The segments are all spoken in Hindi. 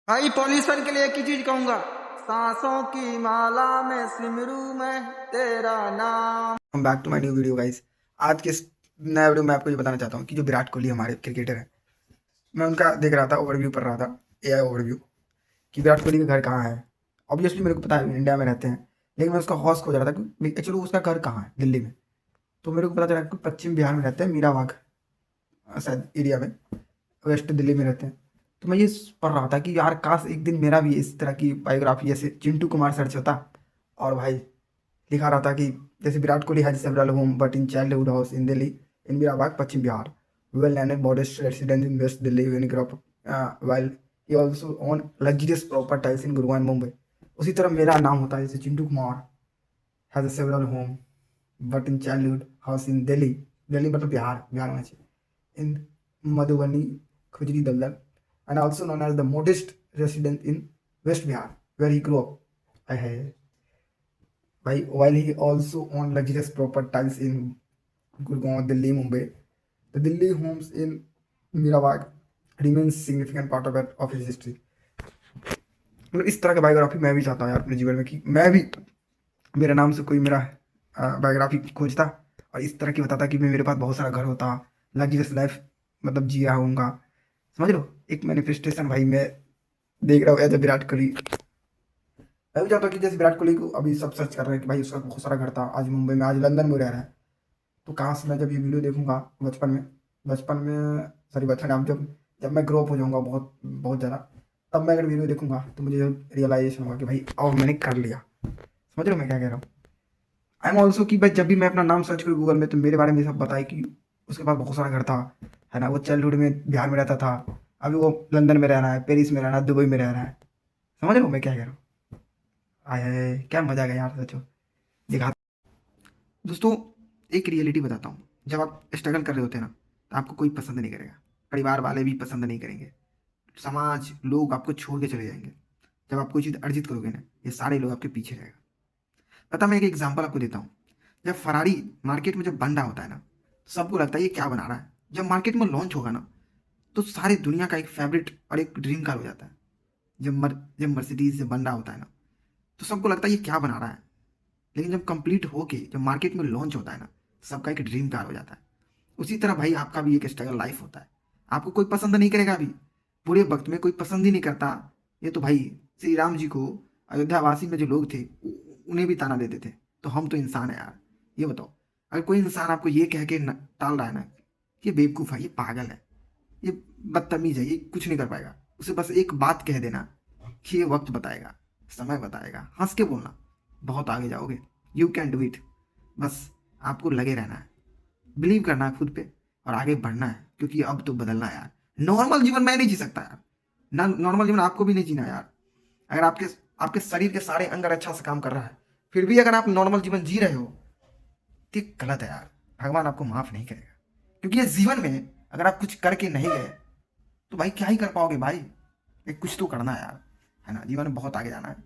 भाई पॉल्यूशन के लिए एक ही चीज कहूंगा, सांसों की माला में सिमरू मैं तेरा नाम। Back to my new video guys. आज के इस नए वीडियो में आपको ये बताना चाहता हूँ कि जो विराट कोहली हमारे क्रिकेटर हैं, मैं उनका देख रहा था, ओवरव्यू पढ़ रहा था, एआई ओवरव्यू, कि विराट कोहली का घर कहाँ है। ऑब्वियसली मेरे को पता है इंडिया में रहते हैं, लेकिन मैं उसका हौस खोज रहा था कि एक्चुअली उसका घर कहाँ है दिल्ली में। तो मेरे को पता चला कि पश्चिम बिहार में रहते हैं, मीराबाग शायद एरिया में, वेस्ट दिल्ली में रहते हैं। तो मैं ये पढ़ रहा था कि यार काश एक दिन मेरा भी इस तरह की बायोग्राफी जैसे चिंटू कुमार सर्च होता। और भाई लिखा रहा था कि जैसे Virat Kohli has several home but in childhood house in Delhi in Meerabagh Paschim Vihar, well landed modest residence in west Delhi when he grew up, while he also own luxurious properties in Gurugram Mumbai. उसी तरह मेरा नाम होता है जैसे Chintu Kumar has several home but in childhood house in Delhi, Delhi मतलब बिहार, बिहार में in Madhubani, Khujri Dallal, and also known as the modest resident in West Bihar, where he grew up. I- while he also owned luxurious properties in Gurgaon, Delhi, Mumbai, the Delhi homes in Mirabag remains significant part of his history. मतलब इस तरह का बायोग्राफी मैं भी चाहता हूँ यार अपने जीवन में, कि मैं भी मेरे नाम से कोई मेरा बायोग्राफी खोजता और इस तरह की बताता कि मैं मेरे पास बहुत सारा घर होता, लग्जरियस लाइफ मतलब जिया होऊंगा। समझ लो, एक मैनिफेस्टेशन भाई मैं देख रहा हूँ एज ए विराट कोहली। मैं भी चाहता हूँ कि जैसे विराट कोहली को अभी सब सर्च कर रहे हैं कि भाई उसका बहुत सारा घर था, आज मुंबई में, आज लंदन में रह रहा है। तो काश मैं जब ये वीडियो देखूंगा बचपन में सॉरी बचपन में, जब जब मैं ग्रो अप हो जाऊंगा बहुत बहुत ज़्यादा, तब मैं अगर वीडियो देखूंगा तो मुझे रियलाइजेशन होगा कि भाई अब मैंने कर लिया। समझ रहे हो मैं क्या कह रहा हूँ। आई एम ऑल्सो कि भाई जब भी मैं अपना नाम सर्च करूँ गूगल में तो मेरे बारे में सब बताए कि उसके पास बहुत सारा घर था, है ना, वो चाइल्डहुड में बिहार में रहता था, अभी वो लंदन में रह रहा है, पेरिस में रह रहा है, दुबई में रह रहा है। समझ रहे हो मैं क्या कह रहा हूँ। आय हाय क्या मजा आ गया यार, सोचो दिखा। दोस्तों एक रियलिटी बताता हूँ, जब आप स्ट्रगल कर रहे होते हैं ना तो आपको कोई पसंद नहीं करेगा, परिवार वाले भी पसंद नहीं करेंगे, समाज लोग आपको छोड़ के चले जाएंगे। जब आप कोई चीज़ अर्जित करोगे ना, ये सारे लोग आपके पीछे रहेगा। पता, मैं एक एग्जांपल आपको देता हूँ। जब फरारी मार्केट में जब बन रहा होता है ना, तो सबको लगता है ये क्या बना रहा है। जब मार्केट में लॉन्च होगा ना, तो सारी दुनिया का एक फेवरेट और एक ड्रीम कार हो जाता है। जब मर्सिडीज से बन रहा होता है ना, तो सबको लगता है ये क्या बना रहा है। लेकिन जब कंप्लीट होके जब मार्केट में लॉन्च होता है ना, सबका एक ड्रीम कार हो जाता है। उसी तरह भाई आपका भी एक स्ट्रगल लाइफ होता है। आपको कोई पसंद नहीं करेगा अभी, पूरे वक्त में कोई पसंद ही नहीं करता। ये तो भाई श्री राम जी को अयोध्यावासी में जो लोग थे उन्हें भी ताना देते थे। तो हम तो इंसान है यार। ये बताओ, अगर कोई इंसान आपको ये कह के टाल रहा है ना, ये बेवकूफ़ है, ये पागल है, ये बदतमीज है, ये कुछ नहीं कर पाएगा, उसे बस एक बात कह देना कि ये वक्त बताएगा, समय बताएगा, हंस के बोलना, बहुत आगे जाओगे। You can do it. बस आपको लगे रहना है, बिलीव करना है खुद पे और आगे बढ़ना है, क्योंकि अब तो बदलना है यार। नॉर्मल जीवन मैं नहीं जी सकता यार, ना नॉर्मल जीवन आपको भी नहीं जीना यार। अगर आपके आपके शरीर के सारे अंग अच्छा से काम कर रहा है, फिर भी अगर आप नॉर्मल जीवन जी रहे हो तो ये गलत है यार। भगवान आपको माफ नहीं करेगा, क्योंकि ये जीवन में अगर आप कुछ करके नहीं गए तो भाई क्या ही कर पाओगे भाई। एक कुछ तो करना है यार, है ना, जीवन में बहुत आगे जाना है।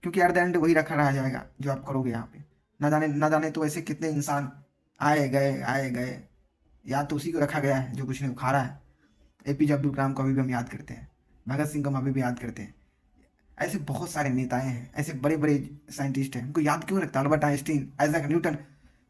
क्योंकि एट द एंड वही रखा रह जाएगा जो आप करोगे यहाँ पे। ना जाने तो ऐसे कितने इंसान आए गए, याद तो उसी को रखा गया है जो कुछ नहीं उखाड़ा है। एपीजे अब्दुल कलाम को अभी भी हम याद करते हैं, भगत सिंह को हम अभी भी याद करते हैं। ऐसे बहुत सारे नेताएं हैं, ऐसे बड़े बड़े साइंटिस्ट हैं, उनको याद क्यों रखते हैं। अल्बर्ट आइंस्टीन, आइजैक न्यूटन,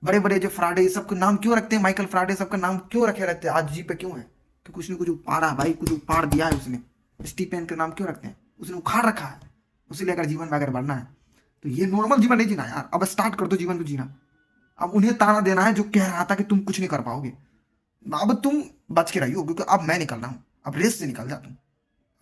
बड़े बड़े जो फ्राडे, सबको नाम क्यों रखते हैं, माइकल फ्राडे, सबका नाम क्यों रखे रहते हैं, आज जी पे क्यों है। कि कुछ न कुछ उपाड़ा भाई, कुछ उपाड़ दिया है उसने। स्टीफेन का नाम क्यों रखते हैं, उसने उखाड़ रखा है। उसीलिए अगर जीवन में अगर बढ़ना है तो ये नॉर्मल जीवन नहीं जीना यार। अब स्टार्ट कर दो जीवन को जीना। अब उन्हें ताना देना है जो कह रहा था कि तुम कुछ नहीं कर पाओगे। अब तुम बच के रहियो, क्योंकि अब मैं निकल रहा हूँ, अब रेस से निकल जा तुम।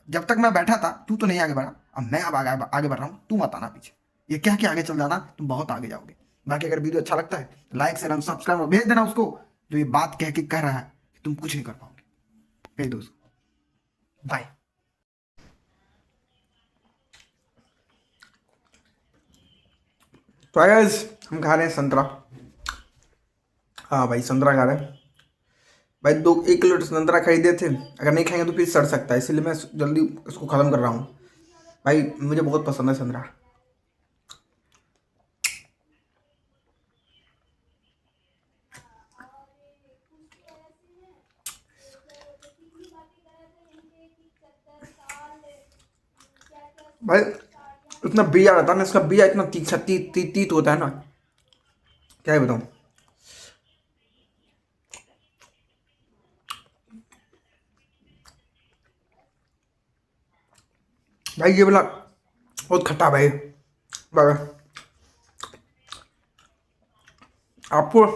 जब तक मैं बैठा था तू तो नहीं आगे बढ़ा, अब मैं अब आगे बढ़ रहा हूँ, तू मत आना पीछे। ये क्या क्या आगे चल जाना, तुम बहुत आगे जाओगे। बाकी अगर वीडियो अच्छा लगता है तो लाइक शेयर सब्सक्राइब भेज देना उसको जो ये बात कह के कह रहा है कि तुम कुछ नहीं कर पाओगे। भेज दो उसको। बाय। तो गाइस हम खा रहे हैं संतरा। हाँ भाई संतरा खा रहे हैं भाई। 1 किलो संतरा खरीदे थे, अगर नहीं खाएंगे तो फिर सड़ सकता है, इसलिए मैं जल्दी उसको ख़त्म कर रहा हूँ। भाई मुझे बहुत पसंद है संतरा। भाई इतना बिया रहता है ना, इसका बिया इतना तीखा तीत होता है ना, क्या ही बताऊं। भाई ये वाला बहुत खट्टा भाई। बाबा आपको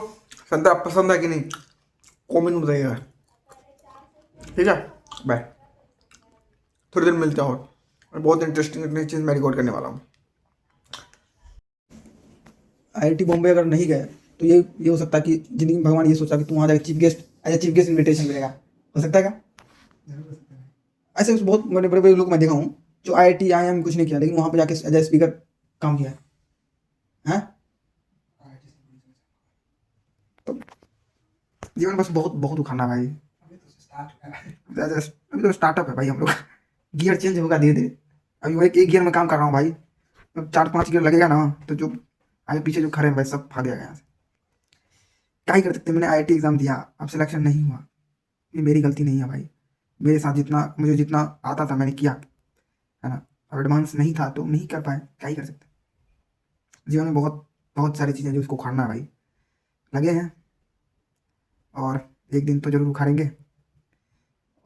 संतरा पसंद है कि नहीं, कमेंट में बताइएगा। ठीक है, बाय। थोड़ी देर मिलते हैं और बहुत इंटरेस्टिंग चीज़ मैं रिकॉर्ड करने वाला हूँ। IIT बॉम्बे अगर नहीं गए तो ये हो सकता है कि जिंदगी में भगवान ये सोचा कि तुम वहाँ जाकर chief guest, as a chief guest invitation मिलेगा। हो सकता है क्या? ऐसे बहुत बड़े बड़े लोग मैं देखा हूँ जो IIT IIM कुछ नहीं किया, लेकिन वहाँ पे जाके एज ए स्पीकर काम किया है। तो जीवन बस बहुत बहुत उखाना भाई। अभी तो स्टार्टअप है भाई, हम लोग गियर चेंज होगा धीरे धीरे। अभी मैं एक गियर में काम कर रहा हूँ भाई, 4-5 गियर लगेगा ना तो जो आगे पीछे जो खड़े हैं भाई सब भाग जाएगा यहाँ से। क्या ही कर सकते हैं, मैंने IIT एग्जाम दिया, अब सिलेक्शन नहीं हुआ, ये मेरी गलती नहीं है भाई। मेरे साथ मुझे जितना आता था मैंने किया है ना। अब एडवांस नहीं था तो नहीं कर पाए, क्या ही कर सकते। जीवन में बहुत बहुत सारी चीज़ें जो उसको उखाड़ना है भाई, लगे हैं और एक दिन तो जरूर उखाड़ेंगे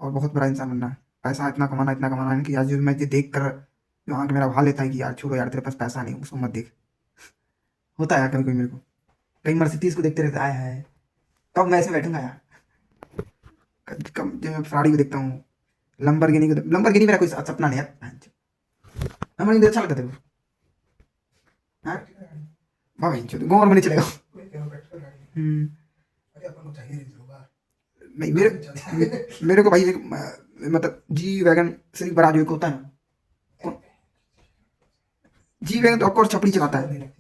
और बहुत बड़ा इंसान बनना है। पैसा इतना कमाना है कि आज जो मैं देख कर जो आँख मेरा भाव लेता है कि यार छोड़ो यार तेरे पास पैसा नहीं, उसको मत देख। होता है यार कभी कभी मेरे को, कहीं मर्सिडीज को देखते रहते आया है कब मैं ऐसे बैठूंगा यार। कब जब मैं फरारी को देखता हूँ, लंबरगिनी मेरा कोई सपना नहीं है। लंबरगिनी अच्छा लगता तेरे को? हाँ भाई गाँव में नहीं चलेगा। नहीं मेरे को भाई मतलब जी वैगन से बड़ा जो एक होता है ना, जी वैगन तो ऑफकोर्स छपड़ी चलाता है।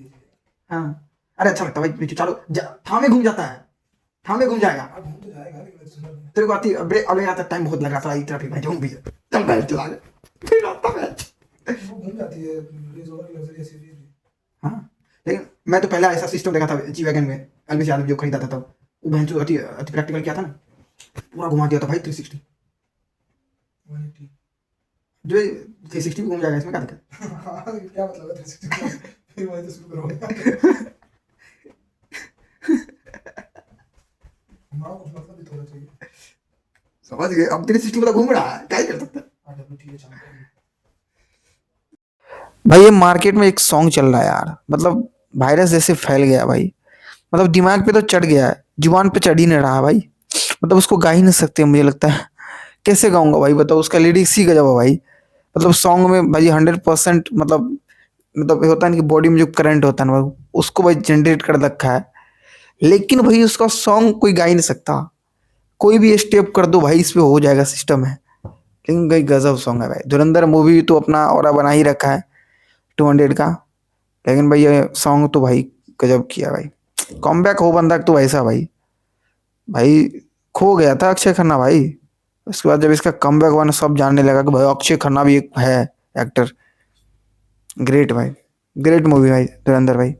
हाँ अरे अच्छा लगता है भाई, चलो थामे घूम जाता है, थामे घूम जाएगा तेरे को आती। अबे आता टाइम बहुत लगा था ट्रैफिक में, जो भी चल बैठ चला फिर आता मैच घूम जाती है। हाँ लेकिन मैं तो पहले ऐसा सिस्टम देखा था जी वैगन में, एलवीस यादव जो खरीदा था तब, वो बहन जो अति प्रैक्टिकल किया था ना, पूरा घुमा दिया था भाई 360। जो 360 भी घूम जाएगा इसमें क्या दिक्कत? क्या मतलब है 360? फिर वहीं से शुरू करो। मतलब भी थोड़ा चाहिए, समझ गए? अब 360 वाला घूम रहा है, क्या ही कर सकता है भाई। ये मार्केट में एक सॉन्ग चल रहा है यार, मतलब वायरस जैसे फैल गया भाई, मतलब दिमाग पे तो चढ़ गया है, जुबान पे चढ़ ही नहीं रहा भाई। मतलब उसको गा ही नहीं सकते मुझे लगता है। कैसे गाऊंगा भाई बताओ, उसका लिरिक्स ही गजब है भाई। मतलब सॉन्ग में भाई 100% मतलब होता है ना कि बॉडी में जो करंट होता है ना भाई, उसको भाई जनरेट कर रखा है। लेकिन भाई उसका सॉन्ग कोई गा ही नहीं सकता, कोई भी स्टेप कर दो भाई इस पे हो जाएगा सिस्टम है। लेकिन भाई गजब सॉन्ग है भाई। धुरंधर मूवी तो अपना ऑरा बना ही रखा है 200 का, लेकिन भाई ये सॉन्ग तो भाई गजब किया भाई। कॉमबैक हो बंदा तो ऐसा भाई, भाई खो गया था अक्षय खन्ना भाई। उसके बाद जब इसका कमबैक हुआ ना, सब जानने लगा कि भाई अक्षय खन्ना भी एक है एक्टर। ग्रेट भाई, ग्रेट मूवी भाई धुरंधर भाई।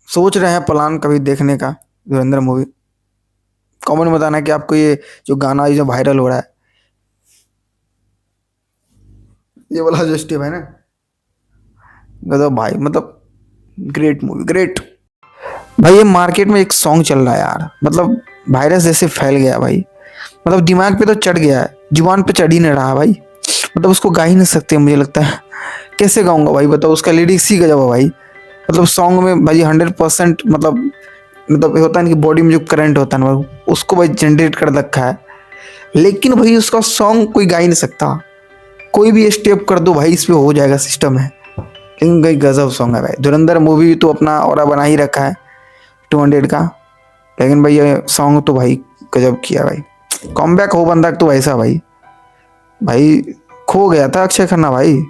सोच रहे हैं प्लान कभी देखने का धुरंधर मूवी। कमेंट में बताना कि आपको ये जो गाना ये जो वायरल हो रहा है, ये वाला जो स्टेप है ना, गजब भाई, मतलब ग्रेट मूवी ग्रेट भाई। ये मार्केट में एक सॉन्ग चल रहा है यार, मतलब वायरस जैसे फैल गया भाई, मतलब दिमाग पे तो चढ़ गया है, जुबान पे चढ़ ही नहीं रहा भाई। मतलब उसको गा ही नहीं सकते मुझे लगता है। कैसे गाऊंगा भाई बताओ, उसका लिरिक्स ही गजब है भाई। मतलब सॉन्ग में भाई 100% मतलब होता है ना कि बॉडी में जो करंट होता है ना भाई, उसको भाई जनरेट कर रखा है। लेकिन भाई उसका सॉन्ग कोई गा ही नहीं सकता, कोई भी स्टेप कर दो भाई इस पे हो जाएगा सिस्टम है। लेकिन भाई गजब सॉन्ग है भाई। धुरंधर मूवी तो अपना ऑरा बना ही रखा है 200 का, लेकिन भाई ये सॉन्ग तो भाई गजब किया भाई। कॉमबैक हो बंदा तो ऐसा भाई, भाई खो गया था अक्षय खन्ना भाई।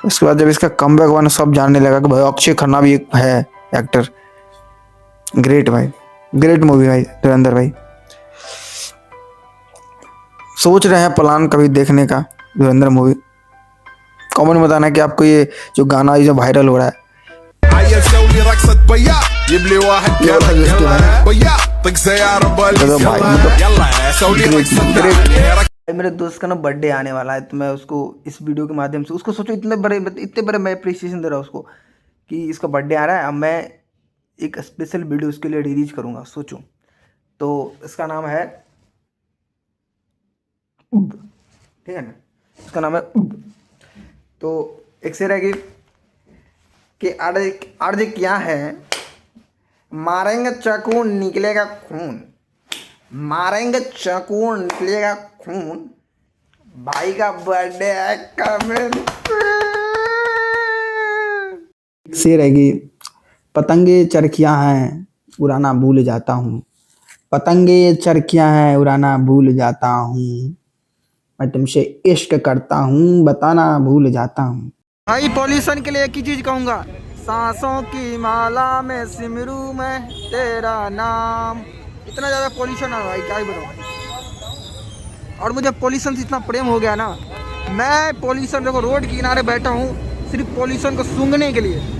उसके बाद जब इसका कमबैक हुआ ना, सब जानने लगा कि भाई अक्षय खन्ना भी एक है एक्टर। ग्रेट भाई, ग्रेट मूवी भाई धुरंधर भाई। सोच रहे हैं प्लान कभी देखने का धुरंधर मूवी। कमेंट में बताना कि आपको ये जो गाना ये जो वायरल हो रहा है, ये वाला जो स्टेप है ना, गजब भाई, मतलब ग्रेट ग्रेट। मेरे दोस्त का ना बर्थडे आने वाला है, तो मैं उसको इस वीडियो के माध्यम से, उसको सोचो इतने बड़े मैं अप्रिसिएशन दे रहा हूँ उसको कि इसका बर्थडे आ रहा है, अब मैं एक स्पेशल वीडियो उसके लिए रिलीज करूँगा, सोचो। तो इसका नाम है उब, ठीक है ना, इसका नाम है उब। तो एक शेर है कि अर्ज क्या है, मारेंगे चाकू निकलेगा खून, मारेंगे चाकू निकलेगा खून, भाई का बर्थडे है कमिंग। शेर है कि पतंगे चरखियां हैं उड़ाना भूल जाता हूँ, पतंगे चरखियां हैं उड़ाना भूल जाता हूँ, मैं तुमसे इश्क करता हूँ बताना भूल जाता हूँ। भाई पॉल्यूशन के लिए एक ही चीज कहूंगा, सांसों की माला में सिमरू मैं तेरा नाम। इतना ज्यादा पॉल्यूशन है भाई, क्या ही बताऊं। और मुझे पॉल्यूशन से इतना प्रेम हो गया ना, मैं पॉल्यूशन देखो रोड के किनारे बैठा हूँ सिर्फ पॉल्यूशन को सूंघने के लिए।